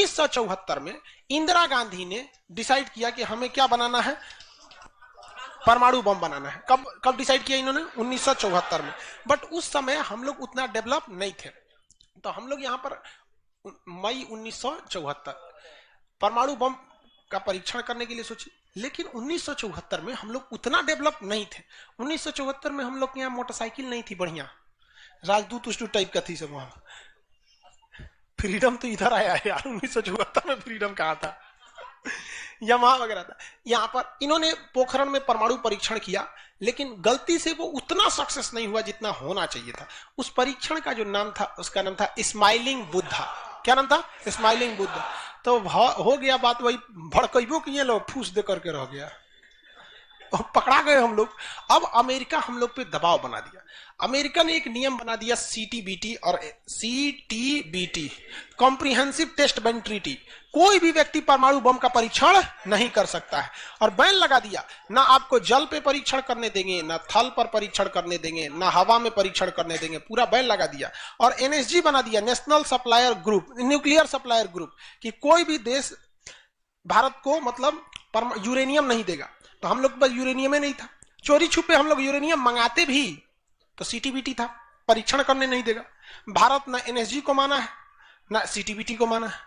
1974 में इंदिरा गांधी ने डिसाइड किया कि हमें क्या बनाना है, परमाणु बम बनाना है। कब डिसाइड किया इन्होंने? 1974 में। बट उस समय हम लोग उतना डेवलप नहीं थे, तो हम लोग यहां पर मई 1974 परमाणु बम का परीक्षण करने के लिए सोचे। लेकिन 1974 में हम लोग उतना डेवलप नहीं थे। 1974 में हम लोग के यहाँ मोटरसाइकिल नहीं थी बढ़िया, राजदूत उष्टू टाइप का थी सब। वहां फ्रीडम तो इधर आया है यार, 1974 में फ्रीडम कहाँ था? यमाहा वगैरह था। यहाँ पर इन्होंने पोखरण में परमाणु परीक्षण किया, लेकिन गलती से वो उतना सक्सेस नहीं हुआ जितना होना चाहिए था। उस परीक्षण का जो नाम था, उसका नाम था स्माइलिंग बुद्धा। क्या नाम था? स्माइलिंग बुद्धा। तो हो गया बात वही, भड़कइबो किए लोग, फूस दे करके रह गया, पकड़ा गए हम लोग। अब अमेरिका हम लोग पे दबाव बना दिया। अमेरिका ने एक नियम बना दिया, सीटीबीटी और CTBT, comprehensive test ban treaty. कोई भी व्यक्ति परमाणु बम का परीक्षण नहीं कर सकता है, और बैन लगा दिया। ना आपको जल पे परीक्षण करने देंगे, ना थल पर परीक्षण करने देंगे, ना हवा में परीक्षण करने देंगे, पूरा बैन लगा दिया। और एनएसजी बना दिया, national supplier group, nuclear supplier group, कि कोई भी देश भारत को मतलब यूरेनियम नहीं देगा। तो हम लोग बस यूरेनियम नहीं था, चोरी छुपे हम लोग यूरेनियम मंगाते भी तो सीटीबीटी था, परीक्षण करने नहीं देगा। भारत ना एनएसजी को माना है, ना सीटीबीटी को माना है,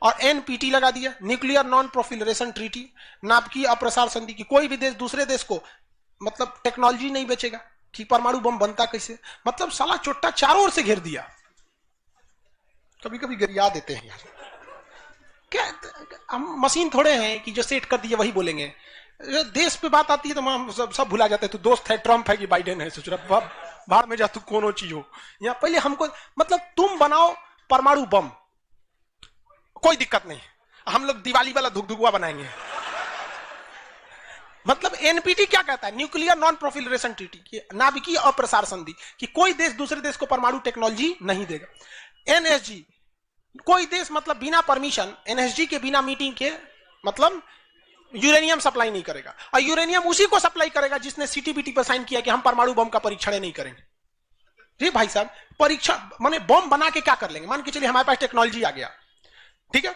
और एनपीटी लगा दिया, न्यूक्लियर नॉन प्रोफिलरेशन ट्रीटी, नाभिकीय अप्रसार संधि, की कोई भी देश दूसरे देश को मतलब टेक्नोलॉजी नहीं बेचेगा कि परमाणु बम बनता कैसे। मतलब साला चोट्टा चारों ओर से घेर दिया। कभी कभी गरिया देते हैं यार, क्या हम मशीन थोड़े हैं कि जो सेट कर दिए वही बोलेंगे। देश पे बात आती है तो हम सब भुला जाते हैं। तू दोस्त है, ट्रंप है कि बाइडेन है, सोच रहा बाहर में जा, तू कोनो चीज हो। यहाँ पहले हमको मतलब तुम बनाओ परमाणु बम, कोई दिक्कत नहीं, हम लोग दिवाली वाला धुकधुकुआ बनाएंगे। मतलब एनपीटी क्या कहता है? न्यूक्लियर नॉन प्रोफिलरेशन ट्रीटी, नाभिकीय अप्रसार संधि, कि कोई देश दूसरे देश को परमाणु टेक्नोलॉजी नहीं देगा। एनएसजी, कोई देश मतलब बिना परमिशन, एनएसजी के बिना मीटिंग के मतलब यूरेनियम सप्लाई नहीं करेगा। और यूरेनियम उसी को सप्लाई करेगा जिसने सीटीबीटी पर साइन किया कि हम परमाणु बम का परीक्षण नहीं करेंगे। जी भाई साहब, परीक्षा माने बम बना के क्या कर लेंगे? मान के चलिए हमारे पास टेक्नोलॉजी आ गया, ठीक है,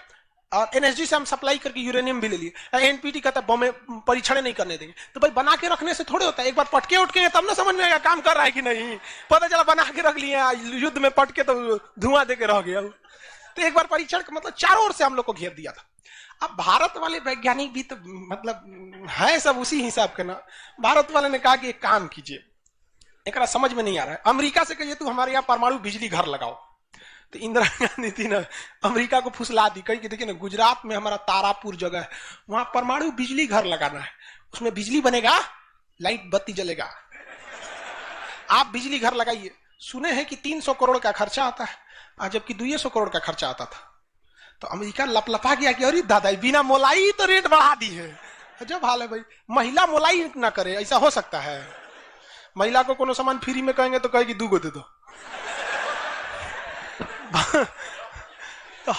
और एनएसजी से हम सप्लाई करके यूरेनियम भी ले लिए। एनपीटी कहता है बम में परीक्षण नहीं करने देंगे। तो भाई बना के रखने से थोड़े होता है, एक बार पटके उठके तब ना समझ में आएगा काम कर रहा है कि नहीं। पता चला बना के रख लिया, युद्ध में पटके तो धुआं दे के रह गया। तो एक बार परीक्षण का मतलब चारों ओर से हम लोग को घेर दिया था। अब भारत वाले वैज्ञानिक भी तो मतलब है सब उसी हिसाब के ना। भारत वाले ने कहा कि एक काम कीजिए, एक समझ में नहीं आ रहा है, अमेरिका से कहिए तू हमारे यहाँ परमाणु बिजली घर लगाओ। तो इंदिरा गांधी थी ना, अमेरिका को फुसला दी, कही कि देखिए ना गुजरात में हमारा तारापुर जगह है, वहां परमाणु बिजली घर लगाना है, उसमें बिजली बनेगा, लाइट बत्ती जलेगा, आप बिजली घर लगाइए। सुने हैं कि 300 करोड़ का खर्चा आता है, जबकि 200 करोड़ का खर्चा आता था। तो अमेरिका लपलपा गया कि अरे दादा बिना मोलाई तो रेट बढ़ा दी है। जब हाल है भाई, महिला मोलाई ना करे, ऐसा हो सकता है? महिला को कोनो सामान फ्री में कहेंगे तो कहेगी 2 गो दे दो। तो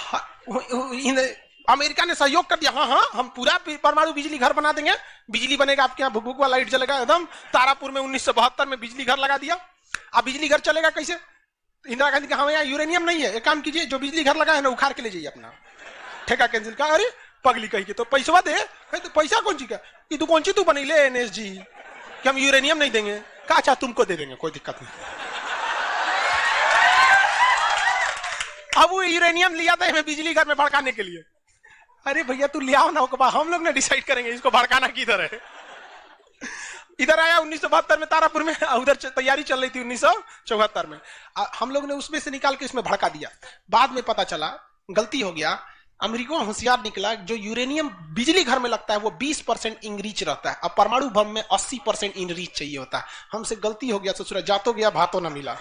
अमेरिका ने सहयोग कर दिया, हाँ हाँ हम पूरा परमाणु बिजली घर बना देंगे, बिजली बनेगा आपके यहाँ, भुक वाला लाइट जलेगा एकदम। तारापुर में 1972 में बिजली घर लगा दिया। अब बिजली घर चलेगा कैसे? इंदिरा गांधी कहा यहाँ यूरेनियम नहीं है, एक काम कीजिए जो बिजली घर लगा है ना उखाड़ के ले जाइए अपना, ठेका कैंसिल। का अरे पगली कही के तो पैसा दे, तो पैसा कौन सी का, ये तू कौन सी तू बनी ले एनएसजी कि हम यूरेनियम नहीं देंगे। कहा अच्छा तुमको दे देंगे, कोई दिक्कत नहीं। अब वो यूरेनियम लिया था हमें बिजली घर में भड़काने के लिए। अरे भैया तू ले आओ ना, हम लोग ने डिसाइड करेंगे इसको भड़काना किधर है। इधर आया 1972 में तारापुर में, उधर तैयारी चल रही थी 1974 में। हम लोग ने उसमें से निकाल के इसमें भड़का दिया। बाद में पता चला गलती हो गया, अमेरिका होशियार निकला, जो यूरेनियम बिजली घर में लगता है वो 20% इनरीच रहता है, अब परमाणु बम में 80% इनरीच चाहिए होता है। हमसे गलती हो गया, ससुरा जातो गया भातो ना मिला,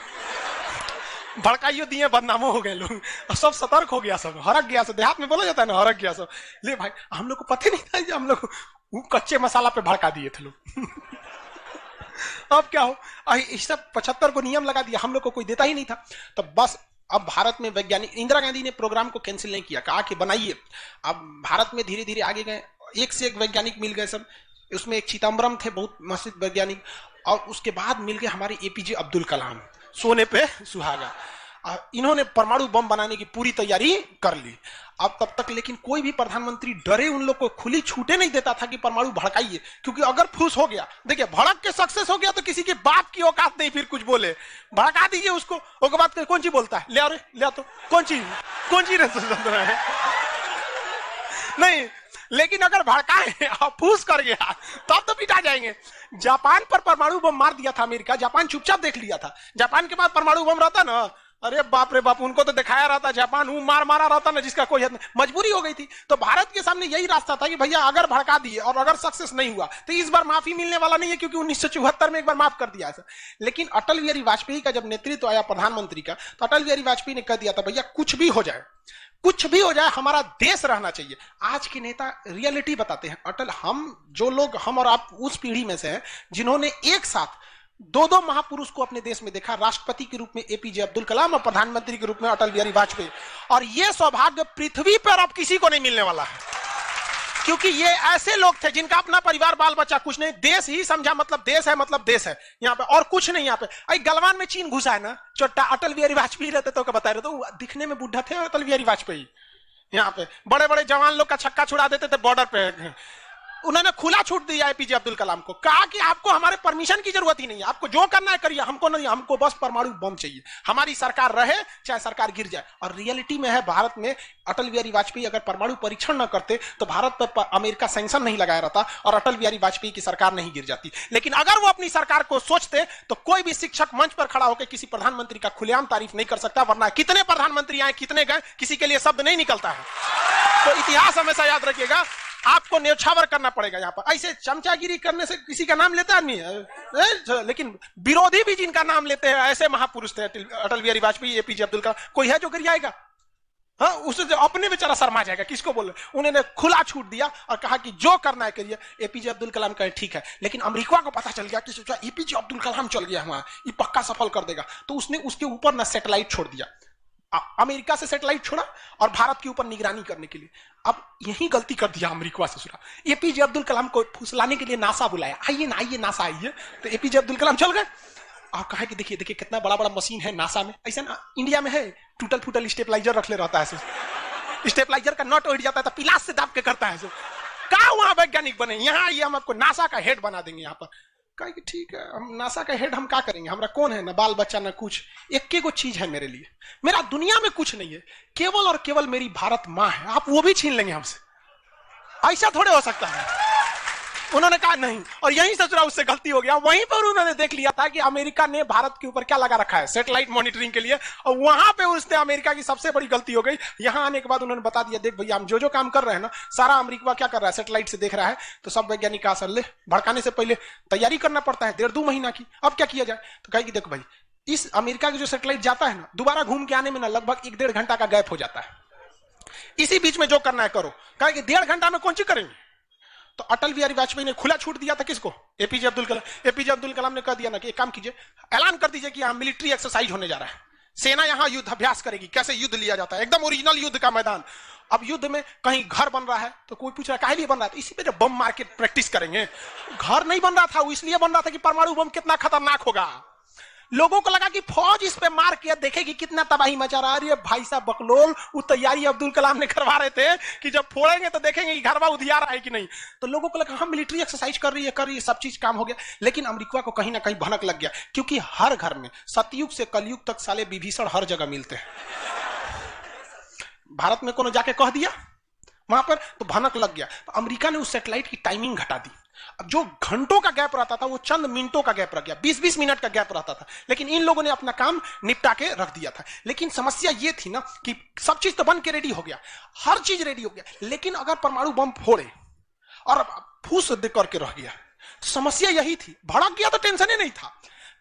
भड़काइयो दिए, बदनामो हो गए लोग, सब सतर्क हो गया, सब हरक गया, सब देहात में बोला जाता है ना, हरक गया सब। ले भाई हम लोग को पता नहीं था, हम लोग कच्चे मसाला पे भड़का दिए थे लोग। अब क्या हो, इस सब 75 को नियम लगा दिया, हम लोग को कोई देता ही नहीं था। तो बस अब भारत में वैज्ञानिक, इंदिरा गांधी ने प्रोग्राम को कैंसिल नहीं किया, कहा कि बनाइए। अब भारत में धीरे धीरे आगे गए, एक से एक वैज्ञानिक मिल गए सब। उसमें एक चिदम्बरम थे, बहुत मशहूर वैज्ञानिक, और उसके बाद मिल गए हमारे एपीजे अब्दुल कलाम, सोने पे सुहागा। इन्होंने परमाणु बम बनाने की पूरी तैयारी कर ली। अब तब तक लेकिन कोई भी प्रधानमंत्री डरे उन लोग को खुली छूटे नहीं देता था कि परमाणु भड़काइए, क्योंकि अगर फूस हो गया, देखिए भड़क के सक्सेस हो गया तो किसी के बाप की औकात नहीं फिर कुछ बोले, भड़का दीजिए उसको, उसके बाद कौन चीज बोलता है, ले आओ रे ले आओ, तो कौन चीज है नहीं, लेकिन अगर भड़काए और फूस कर गया तब तो पिटा जाएंगे। जापान पर परमाणु बम मार दिया था अमेरिका, जापान चुपचाप देख लिया था। जापान के पास परमाणु बम रहता ना, अरे बाप रे बाप, उनको तो दिखाया रहता, जापान मारा रहता ना जिसका कोई मजबूरी हो गई थी। तो भारत के सामने यही रास्ता था कि भैया अगर भड़का दिए और अगर सक्सेस नहीं हुआ तो इस बार माफी मिलने वाला नहीं है, क्योंकि 1974 में एक बार माफ कर दिया। लेकिन अटल बिहारी वाजपेयी का जब नेतृत्व आया प्रधानमंत्री का, तो अटल बिहारी वाजपेयी ने कह दिया था भैया कुछ भी हो जाए, कुछ भी हो जाए, हमारा देश रहना चाहिए। आज के नेता रियलिटी बताते हैं। अटल, हम और आप उस पीढ़ी में से हैं जिन्होंने एक साथ दो महापुरुष को अपने देश में देखा, राष्ट्रपति के रूप में एपीजे अब्दुल कलाम और प्रधानमंत्री के रूप में अटल बिहारी वाजपेयी। और यह सौभाग्य पृथ्वी पर अब किसी को नहीं मिलने वाला है, क्योंकि ये ऐसे लोग थे जिनका अपना परिवार बाल बच्चा कुछ नहीं, देश ही समझा मतलब देश है, मतलब देश है यहाँ पे, और कुछ नहीं। यहाँ पे गलवान में चीन घुसा है ना, छोटा अटल बिहारी वाजपेयी रहते तो बता रहे, तो दिखने में बुढ़ा थे अटल बिहारी वाजपेयी। यहाँ पे बड़े बड़े जवान लोग का छक्का छुड़ा देते थे बॉर्डर पे। उन्होंने खुला छूट दिया एपीजे अब्दुल कलाम को, कहा कि आपको हमारे परमिशन की जरूरत ही नहीं है, आपको जो करना है करिए, हमको नहीं, हमको बस परमाणु बम चाहिए, हमारी सरकार रहे चाहे सरकार गिर जाए। और रियलिटी में है, भारत में अटल बिहारी वाजपेयी अगर परमाणु परीक्षण न करते तो भारत पर अमेरिका सैंक्शन नहीं लगाया रहता और अटल बिहारी वाजपेयी की सरकार नहीं गिर जाती। लेकिन अगर वो अपनी सरकार को सोचते तो कोई भी शिक्षक मंच पर खड़ा होकर किसी प्रधानमंत्री का खुलेआम तारीफ नहीं कर सकता, वरना कितने प्रधानमंत्री आए कितने गए किसी के लिए शब्द नहीं निकलता है। तो इतिहास हमेशा याद रखिएगा, आपको न्यौछावर करना पड़ेगा। यहाँ पर ऐसे चमचागिरी करने से किसी का नाम लेता आदमी है, लेकिन विरोधी भी जिनका नाम लेते हैं ऐसे महापुरुष थे अटल बिहारी वाजपेयी, एपीजे अब्दुल कलाम। कोई है जो गिरियाएगा? हाँ, उसे अपने बेचारा शर्मा जाएगा, किसको बोल रहे। उन्होंने खुला छूट दिया और कहा कि जो करना है करिए। एपीजे अब्दुल कलाम कहे ठीक है, लेकिन अमेरिका को पता चल गया कि सोचा एपीजे अब्दुल कलाम चल गया वहां, ये पक्का सफल कर देगा, तो उसने उसके ऊपर ना सैटेलाइट छोड़ दिया, अमेरिका से सैटेलाइट छोड़ा और भारत के ऊपर निगरानी करने के लिए। अब यही गलती कर दिया अमेरिका से सुना, एपीजे अब्दुल कलाम को फुसलाने के लिए नासा बुलाया, आइए ना आइए नासा आइए, तो एपीजे अब्दुल कलाम चल गए और कहा कि देखिए देखिए कितना बड़ा बड़ा मशीन है नासा में, ऐसा ना इंडिया में है टूटल फूटल स्टेबलाइजर रख ले रहता है, स्टेबलाइजर का नट उड़ जाता है तो पिलास से दाब के करता है। कहा वहां वैज्ञानिक बने, यहाँ आइए हम आपको नासा का हेड बना देंगे। यहाँ पर कहा कि ठीक है, हम नासा का हेड हम क्या करेंगे, हमारा कौन है, ना बाल बच्चा ना कुछ, एक को चीज है मेरे लिए, मेरा दुनिया में कुछ नहीं है, केवल और केवल मेरी भारत मां है, आप वो भी छीन लेंगे हमसे, ऐसा थोड़े हो सकता है। उन्होंने कहा नहीं, और यहीं से थोड़ा उससे गलती हो गया। वहीं पर उन्होंने देख लिया था कि अमेरिका ने भारत के ऊपर क्या लगा रखा है, सैटेलाइट मॉनिटरिंग के लिए, और वहां पे उसने अमेरिका की सबसे बड़ी गलती हो गई। यहां आने के बाद उन्होंने बता दिया, देख भैया हम जो काम कर रहे हैं ना, सारा अमेरिका क्या कर रहा है, सैटेलाइट से देख रहा है, तो सब वैज्ञानिक का असर ले, भड़काने से पहले तैयारी करना पड़ता है 1.5-2 महीना की, अब क्या किया जाए। तो कहे कि देखो भाई, इस अमेरिका का जो सैटेलाइट जाता है ना, दोबारा घूम के आने में ना लगभग 1-1.5 घंटा का गैप हो जाता है, इसी बीच में जो करना है करो। कहे कि 1.5 घंटा में कौन सी करेंगे। तो अटल बिहारी वाजपेयी ने खुला छूट दिया था किसको, एपीजे अब्दुल कलाम। एपीजे अब्दुल कलाम ने कह दिया ना कि एक काम कीजिए, ऐलान कर दीजिए कि यहाँ मिलिट्री एक्सरसाइज होने जा रहा है, सेना यहाँ युद्ध अभ्यास करेगी, कैसे युद्ध लिया जाता है, एकदम ओरिजिनल युद्ध का मैदान। अब युद्ध में कहीं घर बन रहा है तो कोई पूछ रहा है काहे लिए बन रहा है, तो इसी पे जब बम मार के प्रैक्टिस करेंगे। घर नहीं बन रहा था, वो इसलिए बन रहा था कि परमाणु बम कितना खतरनाक होगा। लोगों को लगा कि फौज इस पे मार के देखेगी कितना तबाही मचा रहा है। भाई साहब बकलोल, वो तैयारी अब्दुल कलाम ने करवा रहे थे कि जब फोड़ेंगे तो देखेंगे कि घरवा उधिया रहा है कि नहीं। तो लोगों को लगा हम मिलिट्री एक्सरसाइज कर रही है, सब चीज काम हो गया। लेकिन अमेरिका को कहीं ना कहीं भनक लग गया, क्योंकि हर घर में सतयुग से कलयुग तक साले विभीषण हर जगह मिलते हैं। भारत में कोनो जाके कह दिया वहां पर, तो भनक लग गया। तो अमेरिका ने उस सैटेलाइट की टाइमिंग घटा दी। अब जो घंटों का गैप रहता था वो चंद मिनटों का गैप रह गया, 20-20 मिनट का गैप रहता था। लेकिन इन लोगों ने अपना काम निपटा के रख दिया था। लेकिन समस्या ये थी ना कि सब चीज तो बन के रेडी हो गया, हर चीज रेडी हो गया, लेकिन अगर परमाणु बम फोड़े और फूस दे करके रह गया, समस्या यही थी। भड़क गया तो टेंशन ही नहीं था।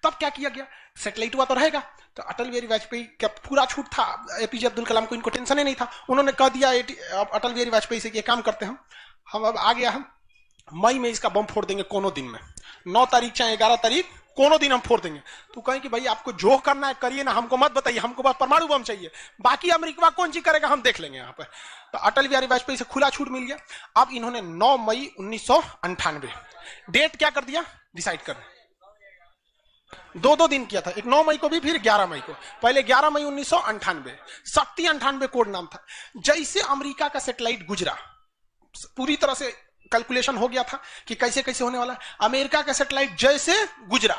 तब क्या किया गया, सैटेलाइट हुआ तो रहेगा। तो अटल बिहारी वाजपेयी का पूरा छूट था, एपीजे अब्दुल कलाम को इनको टेंशन ही नहीं था। उन्होंने कह दिया अटल बिहारी वाजपेयी से कि काम करते हैं हम अब आ गया, हम मई में इसका बम फोड़ देंगे कोनो दिन में, 9 तारीख चाहे 11 तारीख कोनो दिन हम फोड़ देंगे। तो कहें कि भाई आपको जो करना है करिए ना, हमको मत बताइए, हमको बस परमाणु बम चाहिए, बाकी अमेरिका कौन सी करेगा हम देख लेंगे यहाँ पर। तो अटल बिहारी वाजपेयी से खुला छूट मिल गया। अब इन्होंने 9 मई 1998 डेट क्या कर दिया, डिसाइड कर, दो दिन किया था, एक 9 मई को भी, फिर 11 मई को। पहले 11 मई 1998, शक्ति 98 कोड नाम था। जैसे अमेरिका का सैटेलाइट गुजरा, पूरी तरह से कैलकुलेशन हो गया था कि कैसे कैसे होने वाला। अमेरिका का सैटेलाइट जैसे गुजरा,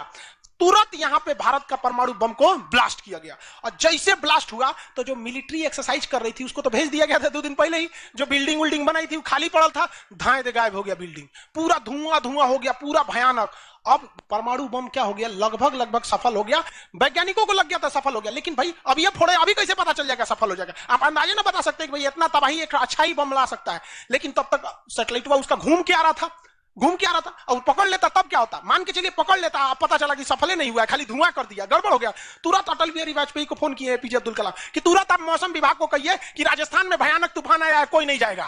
तुरंत यहां पे भारत का परमाणु बम को ब्लास्ट किया गया। और जैसे ब्लास्ट हुआ तो जो मिलिट्री एक्सरसाइज कर रही थी उसको तो भेज दिया गया था 2 दिन पहले ही। जो बिल्डिंग विल्डिंग बनाई थी वो खाली पड़ल था, धाए दे गायब हो गया बिल्डिंग, पूरा धुआं धुआं हो गया, पूरा भयानक। अब परमाणु बम क्या हो गया, लगभग सफल हो गया। वैज्ञानिकों को लग गया था सफल हो गया, लेकिन भाई अब ये फोड़े, अभी कैसे पता चल जाएगा सफल हो जाएगा? आप अंदाजे ना बता सकते कि भाई इतना तबाही एक अच्छा ही बम ला सकता है। लेकिन तब तक सैटेलाइट उसका घूम के आ रहा था, और पकड़ लेता तब क्या होता? मान के चलिए पकड़ लेता, अब पता चला कि सफल नहीं हुआ है, खाली धुआं कर दिया, गड़बड़ हो गया। तुरंत अटल बिहारी वाजपेयी को फोन किए एपीजे अब्दुल कलाम कि तुरंत आप मौसम विभाग को कहिए कि राजस्थान में भयानक तूफान आया है, कोई नहीं जाएगा।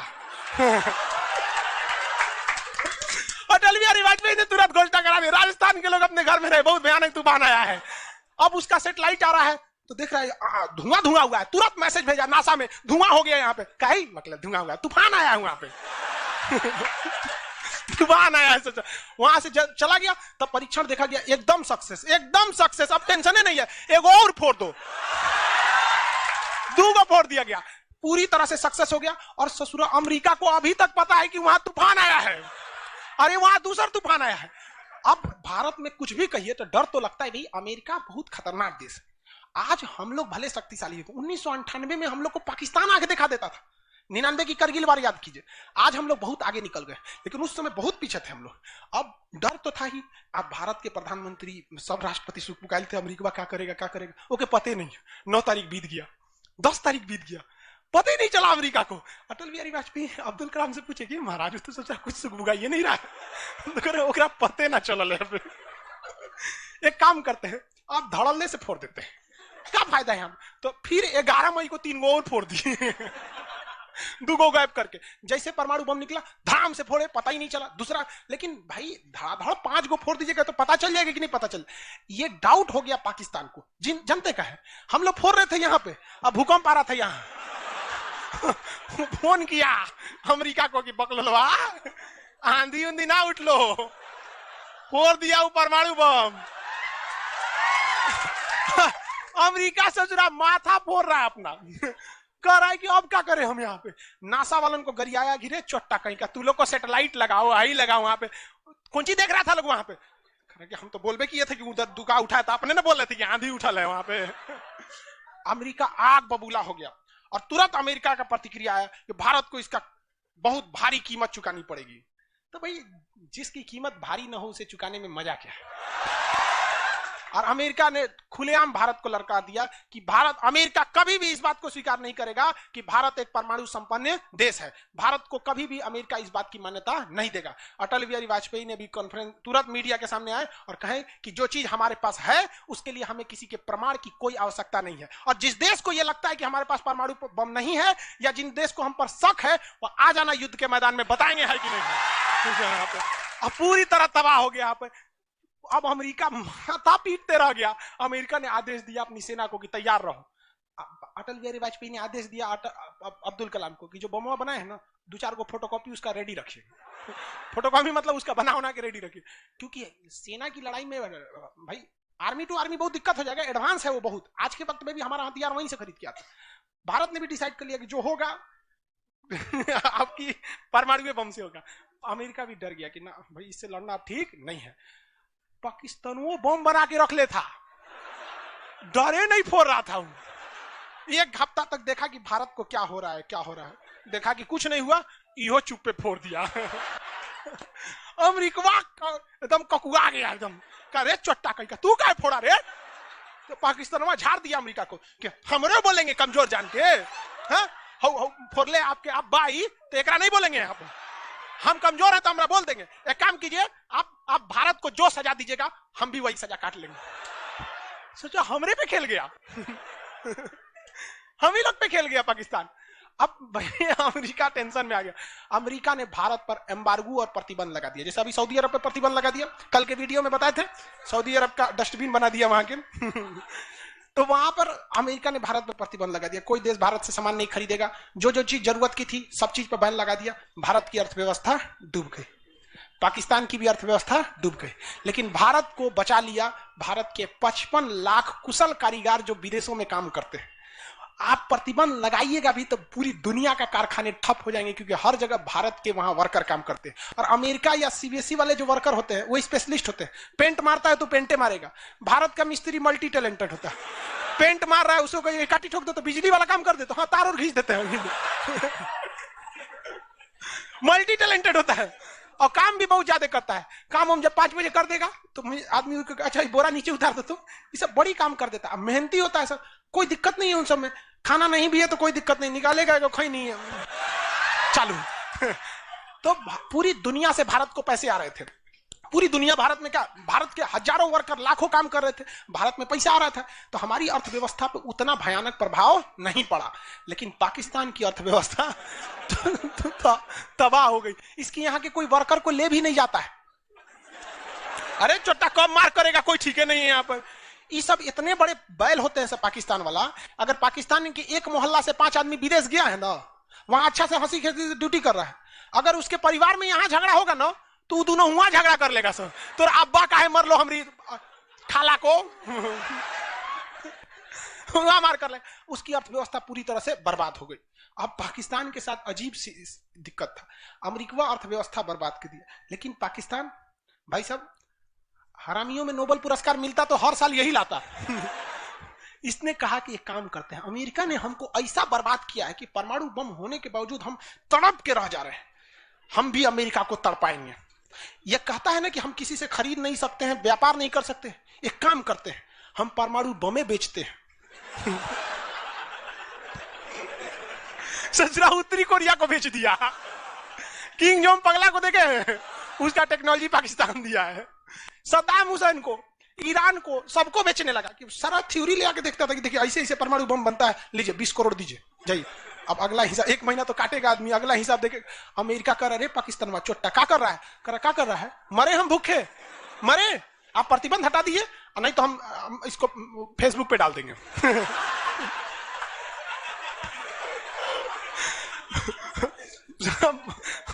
अटल बिहारी वाजपेयी ने तुरंत घोषणा करा दी, राजस्थान के लोग अपने घर में रहे, बहुत भयानक तूफान आया है। अब उसका सैटेलाइट आ रहा है तो देख रहा है धुआं धुआं हुआ है, तुरंत मैसेज भेजा नासा में, धुआं हो गया यहाँ पे। कहीं मतलब धुआं हुआ, तूफान आया है वहां पे। तूफान आया है। वहां से चला गया, तब परीक्षण देखा गया, एकदम सक्सेस, एकदम सक्सेस। अब टेंशन ही नहीं है, एक और फोड़ दो, 2 को फोड़ दिया गया, पूरी तरह से सक्सेस हो गया। और ससुरा अमेरिका को अभी तक पता है कि वहां तूफान आया है, अरे वहां दूसरा तूफान आया है। अब भारत में कुछ भी कहिए तो डर तो लगता है, भाई अमेरिका बहुत खतरनाक देश है। आज हम लोग भले शक्तिशाली है, 1998 में हम लोग को पाकिस्तान आगे दिखा देता था, 99 की करगिल वार याद कीजिए। आज हम लोग बहुत आगे निकल गए, लेकिन उस समय बहुत पीछे थे हम लोग। अब डर तो था ही। अब भारत के प्रधानमंत्री सब राष्ट्रपति सुख पुकारे थे, अमेरिका क्या करेगा क्या करेगा, ओके पते नहीं। 9 तारीख बीत गया, 10 तारीख बीत गया, पता ही नहीं चला अमेरिका को। अटल बिहारी वाजपेयी अब्दुल कलाम से पूछे कि महाराज तो सोचा कुछ सुख बुगाइए नहीं रहा है, पते ना चल। एक काम करते हैं, आप धड़ल्ले से फोड़ देते हैं, क्या फायदा है हम। तो फिर 11 मई को 3 गो और फोड़ दिए, 2 गो गायब करके। जैसे परमाणु बम निकला धाम से फोड़े, पता ही नहीं चला दूसरा। लेकिन भाई धड़ाधड़ 5 गो फोड़ दीजिएगा तो पता चल जाएगा कि नहीं पता चल। ये डाउट हो गया पाकिस्तान को, जनते का है। हम लोग फोड़ रहे थे यहाँ पे, अब भूकंप आ रहा था यहाँ। फोन किया अमेरिका को कि बकलवा आंधी उंधी ना उठ लो, फोड़ दिया वो परमाणु बम। अमेरिका सोच रहा माथा फोड़ रहा है अपना, कह रहा है कि अब क्या करें हम। यहाँ पे नासा वालन को गरियाया, घिरे चोट्टा कहीं का, तू लोग को सैटेलाइट लगाओ, आई लगाओ। वहां पे कौन चीज देख रहा था लोग वहां पे? कि हम तो बोलबे किए थे कि उधर दुका उठाया था, अपने ना बोल रहे थे कि आंधी उठा है वहां पे। अमेरिका आग बबूला हो गया, और तुरंत अमेरिका का प्रतिक्रिया आया कि भारत को इसका बहुत भारी कीमत चुकानी पड़ेगी। तो भाई जिसकी कीमत भारी ना हो उसे चुकाने में मजा क्या है। और अमेरिका ने खुलेआम भारत को लड़का दिया कि अमेरिका कभी भी इस बात को स्वीकार नहीं करेगा कि भारत एक परमाणु संपन्न देश है। भारत को कभी भी अमेरिका इस बात की मान्यता नहीं देगा। अटल बिहारी वाजपेयी ने भी कॉन्फ्रेंस तुरंत मीडिया के सामने आए और कहे कि जो चीज हमारे पास है उसके लिए हमें किसी के प्रमाण की कोई आवश्यकता नहीं है। और जिस देश को यह लगता है कि हमारे पास परमाणु बम नहीं है, या जिन देश को हम पर शक है, वो आ जाना युद्ध के मैदान में, बताएंगे है कि नहीं। अब पूरी तरह तबाह हो गया यहाँ पे। अब अमेरिका माथा पीटते रह गया। अमेरिका ने आदेश दिया अपनी सेना को कि तैयार रहो। अटल बिहारी वाजपेयी ने आदेश दिया अब्दुल कलाम को कि जो बम बनाए हैं ना, 2-4 को फोटोकॉपी उसका रेडी रखिए। फोटोकॉपी मतलब उसका बना के रेडी रखिए, क्योंकि सेना की लड़ाई में भाई आर्मी टू आर्मी बहुत दिक्कत हो जाएगा, एडवांस है वो बहुत। आज के वक्त में भी हमारा हथियार वहीं से खरीद के आता। भारत ने भी डिसाइड कर लिया कि जो होगा आपकी परमाणु बम से होगा। अमेरिका भी डर गया कि ना भाई इससे लड़ना ठीक नहीं है। पाकिस्तान वो बम बना के रख ले था, डरे नहीं फोड़ रहा था। 1 हफ्ता तक देखा कि भारत को क्या हो रहा है, देखा कि कुछ नहीं हुआ, इहो चुप पे फोड़ दिया। अमेरिका एकदम ककुआ गया, एकदम कह रे चोट्टा कहीं का, तू क्या फोड़ा रे। तो पाकिस्तान में झाड़ दिया अमेरिका को कि हमरे बोलेंगे कमजोर जान के, फोड़ ले आपके आप बाई तो एक नहीं बोलेंगे यहाँ पे, हम कमजोर है तो हमरा बोल देंगे। एक काम कीजिए, आप भारत को जो सजा दीजिएगा हम भी वही सजा काट लेंगे। सोचा हमरे पे खेल गया। हम ही लोग पे खेल गया पाकिस्तान। अब भाई अमेरिका टेंशन में आ गया। अमेरिका ने भारत पर एम्बार्गो और प्रतिबंध लगा दिया, जैसे अभी सऊदी अरब पे प्रतिबंध लगा दिया, कल के वीडियो में बताए थे, सऊदी अरब का डस्टबिन बना दिया वहां के। तो वहां पर अमेरिका ने भारत पर प्रतिबंध लगा दिया, कोई देश भारत से सामान नहीं खरीदेगा, जो चीज जरूरत की थी सब चीज पर बैन लगा दिया। भारत की अर्थव्यवस्था डूब गई। पाकिस्तान की भी अर्थव्यवस्था डूब गई, लेकिन भारत को बचा लिया भारत के 55 लाख कुशल कारीगर जो विदेशों में काम करते हैं। आप प्रतिबंध लगाइएगा भी तो पूरी दुनिया का कारखाने ठप हो जाएंगे, क्योंकि हर जगह भारत के वहां वर्कर काम करते हैं। और अमेरिका या सीबीएसई वाले जो वर्कर होते हैं वो स्पेशलिस्ट होते हैं, पेंट मारता है तो पेंटे मारेगा। भारत का मिस्त्री मल्टी टैलेंटेड होता है, पेंट मार रहा है उसको कहीं काटी ठोक दो तो बिजली वाला काम कर दे, तो हाँ तार और खींच देते हैं। मल्टी टैलेंटेड होता है और काम भी बहुत ज्यादा करता है। काम हम जब 5 बजे कर देगा तो आदमी अच्छा बोरा नीचे उतार दो, तो ये सब बड़ी काम कर देता है, मेहनती होता है सब, कोई दिक्कत नहीं है उन सब में। खाना नहीं भी है तो कोई दिक्कत नहीं, निकालेगा कोई नहीं है, चालू। तो पूरी दुनिया से भारत को पैसे आ रहे थे, पूरी दुनिया भारत में क्या, भारत के हजारों वर्कर लाखों काम कर रहे थे, भारत में पैसा आ रहा था, तो हमारी अर्थव्यवस्था पे उतना भयानक प्रभाव नहीं पड़ा। लेकिन पाकिस्तान की अर्थव्यवस्था तबाह हो गई। इसकी यहाँ के कोई वर्कर को ले भी नहीं जाता है। अरे चोटा कब मार करेगा कोई ठीक है नहीं है यहाँ पर। ये सब इतने बड़े बैल होते हैं सब पाकिस्तान वाला। अगर पाकिस्तान के एक मोहल्ला से 5 आदमी विदेश गया है ना, वहां अच्छा से हंसी खेसी से ड्यूटी कर रहा है, अगर उसके परिवार में यहाँ झगड़ा होगा ना तो दोनों हुआ झगड़ा कर लेगा सर, तो अब्बा काहे मर लो हमारी खाला को हुआ मार कर ले। उसकी अर्थव्यवस्था पूरी तरह से बर्बाद हो गई। अब पाकिस्तान के साथ अजीब सी दिक्कत था, अमेरिका अर्थव्यवस्था बर्बाद कर दिया, लेकिन पाकिस्तान भाई साहब हरामियों में नोबेल पुरस्कार मिलता तो हर साल यही लाता। इसने कहा कि एक काम करते हैं, अमेरिका ने हमको ऐसा बर्बाद किया है कि परमाणु बम होने के बावजूद हम तड़प के रह जा रहे हैं, हम भी अमेरिका को तड़पाएंगे। यह कहता है ना कि हम किसी से खरीद नहीं सकते हैं, व्यापार नहीं कर सकते, एक काम करते हैं हम परमाणु बमें बेचते हैं। ससुरा उत्तरी कोरिया को बेच दिया, किंग जोंग पगला को देखे उसका टेक्नोलॉजी पाकिस्तान दिया है, सद्दाम हुसैन को, ईरान को, सबको बेचने लगा कि सारा थ्योरी ले आके देखता था कि देखिए ऐसे ऐसे परमाणु बम बनता है, लीजिए 20 करोड़ दीजिए जाइए। अब अगला हिसाब 1 महीना तो काटेगा आदमी, अगला हिसाब देखे अमेरिका कर रहा है, पाकिस्तान में चोट्टा क्या कर रहा है, क्या कर रहा है, मरे हम भूखे मरे, आप प्रतिबंध हटा दीजिए नहीं तो हम इसको फेसबुक पे डाल देंगे।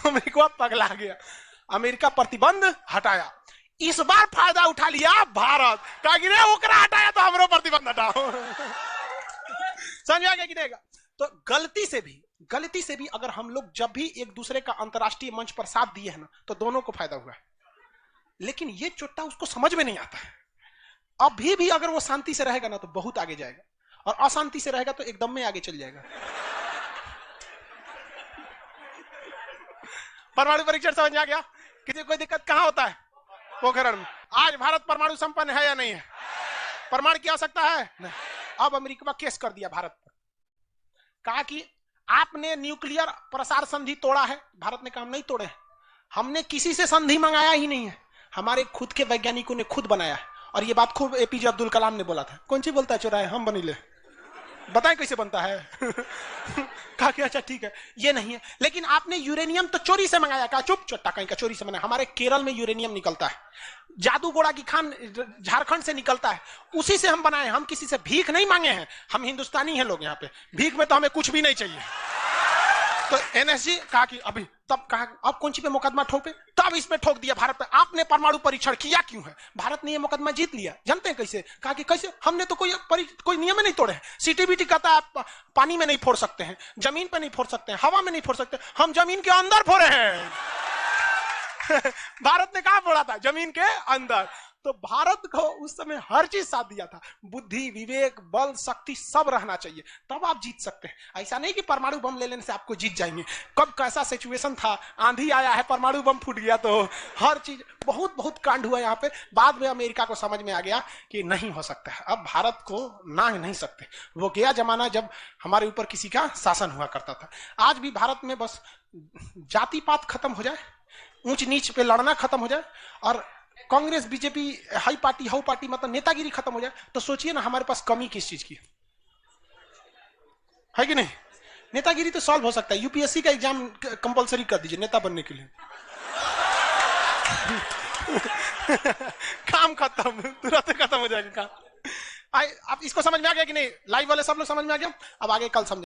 अमेरिका पगला गया, अमेरिका प्रतिबंध हटाया, इस बार फायदा उठा लिया भारत, कहा ओकरा हटाया तो हमरो प्रतिबंध हटाओ। समझ आ गया कि देगा। तो गलती से भी अगर हम लोग जब भी एक दूसरे का अंतर्राष्ट्रीय मंच पर साथ दिए हैं ना तो दोनों को फायदा हुआ है, लेकिन ये चोट्टा उसको समझ में नहीं आता है। अभी भी अगर वो शांति से रहेगा ना तो बहुत आगे जाएगा, और अशांति से रहेगा तो एकदम में आगे चल जाएगा। परमाणु परीक्षण समझ में आ गया? किसी कोई दिक्कत कहां होता है? पोखरण में। आज भारत परमाणु संपन्न है या नहीं है? परमाणु की आवश्यकता है नहीं। अब अमेरिका केस कर दिया भारत पर, कहा कि आपने न्यूक्लियर प्रसार संधि तोड़ा है। भारत ने कहा हम नहीं तोड़े, हमने किसी से संधि मंगाया ही नहीं है, हमारे खुद के वैज्ञानिकों ने खुद बनाया है। और ये बात खूब एपीजे अब्दुल कलाम ने बोला था। कौन सी बोलता है चोराए हम बनी ले, बताएं कैसे बनता है। कहा कि अच्छा ठीक है ये नहीं है, लेकिन आपने यूरेनियम तो चोरी से मंगाया। कहा चुप चट्टा कहीं का चोरी से मंगाया, हमारे केरल में यूरेनियम निकलता है, जादूगोड़ा की खान झारखंड से निकलता है, उसी से हम बनाए, हम किसी से भीख नहीं मांगे हैं, हम हिंदुस्तानी हैं लोग, यहाँ पे भीख में तो हमें कुछ भी नहीं चाहिए। तो एनएसजी कहा कि अभी तब कहा अब कौन सी पे मुकदमा ठोके, तब इस पे ठोक दिया भारत पे, आपने परमाणु परीक्षण किया क्यों है। भारत ने ये मुकदमा जीत लिया, जानते हैं कैसे? कहा कि कैसे, हमने तो कोई नियम नहीं तोड़े। सीटीबीटी कहता है पानी में नहीं फोड़ सकते हैं, जमीन पे नहीं फोड़ सकते हैं, हवा में नहीं फोड़ सकते, हम जमीन के अंदर फोड़े हैं। भारत ने कहा फोड़ा था? जमीन के अंदर। तो भारत को उस समय हर चीज साथ दिया था, बुद्धि, विवेक, बल, शक्ति सब रहना चाहिए, तब आप जीत सकते हैं। ऐसा नहीं कि परमाणु बम ले लेने से आपको जीत जाएंगे। कब कैसा सिचुएशन था, आंधी आया है, परमाणु बम फूट गया, तो हर चीज बहुत कांड हुआ यहाँ पे। बाद में अमेरिका को समझ में आ गया कि नहीं हो सकता है, अब भारत को ना नहीं सकते। वो गया जमाना जब हमारे ऊपर किसी का शासन हुआ करता था। आज भी भारत में बस जाति पात खत्म हो जाए, ऊंच नीच पे लड़ना खत्म हो जाए, और Congress BJP high party how party मतलब नेतागिरी खत्म हो जाए, तो सोचिए ना हमारे पास कमी किस चीज की है कि नहीं। नेतागिरी तो सॉल्व हो सकता है, यूपीएससी का एग्जाम कंपलसरी कर दीजिए नेता बनने के लिए। काम खत्म, तुरंत खत्म हो जाएगा काम। आप इसको समझ में आ गया कि नहीं? लाइव वाले सब लोग समझ में आ गया? अब आगे कल समझ